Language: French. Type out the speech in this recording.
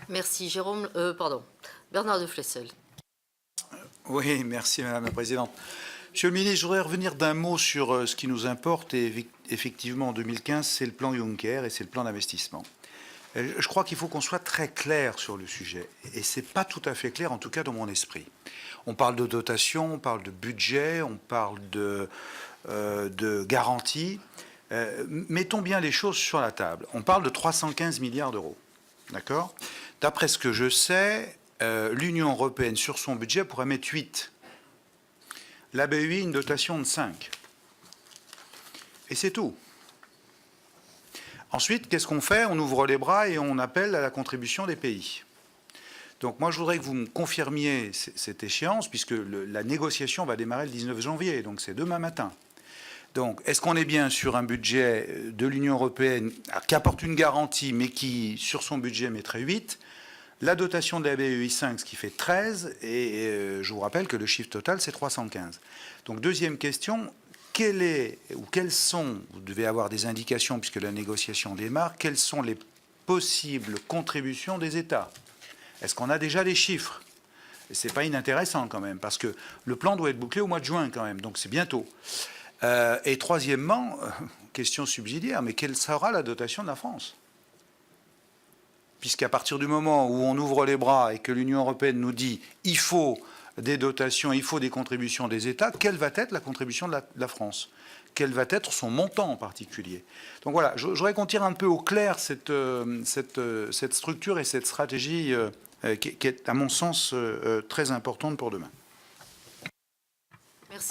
Merci. Bernard de Flessel. Oui, merci Madame la Présidente. Monsieur le ministre, je voudrais revenir d'un mot sur ce qui nous importe. Et effectivement, en 2015, c'est le plan Juncker et c'est le plan d'investissement. Je crois qu'il faut qu'on soit très clair sur le sujet. Et ce n'est pas tout à fait clair, en tout cas dans mon esprit. On parle de dotation, on parle de budget, on parle de garantie. Mettons bien les choses sur la table. On parle de 315 milliards d'euros. D'accord ? D'après ce que je sais, l'Union européenne, sur son budget, pourrait mettre 8. La BEI, une dotation de 5. Et c'est tout. Ensuite, qu'est-ce qu'on fait? On ouvre les bras et on appelle à la contribution des pays. Donc moi, je voudrais que vous me confirmiez cette échéance, puisque la négociation va démarrer le 19 janvier, donc c'est demain matin. Donc, est-ce qu'on est bien sur un budget de l'Union européenne qui apporte une garantie, mais qui, sur son budget, mettrait 8? La dotation de la BEI 5, ce qui fait 13, et je vous rappelle que le chiffre total, c'est 315. Donc, deuxième question, quelles sont, vous devez avoir des indications puisque la négociation démarre, quelles sont les possibles contributions des États? Est-ce qu'on a déjà des chiffres? Ce n'est pas inintéressant quand même, parce que le plan doit être bouclé au mois de juin quand même, donc c'est bientôt. Et troisièmement, question subsidiaire, mais quelle sera la dotation de la France? Puisqu'à partir du moment où on ouvre les bras et que l'Union européenne nous dit il faut des dotations, il faut des contributions des États, quelle va être la contribution de la France? Quel va être son montant en particulier? Donc voilà, je voudrais qu'on tire un peu au clair cette structure et cette stratégie qui est, à mon sens, très importante pour demain.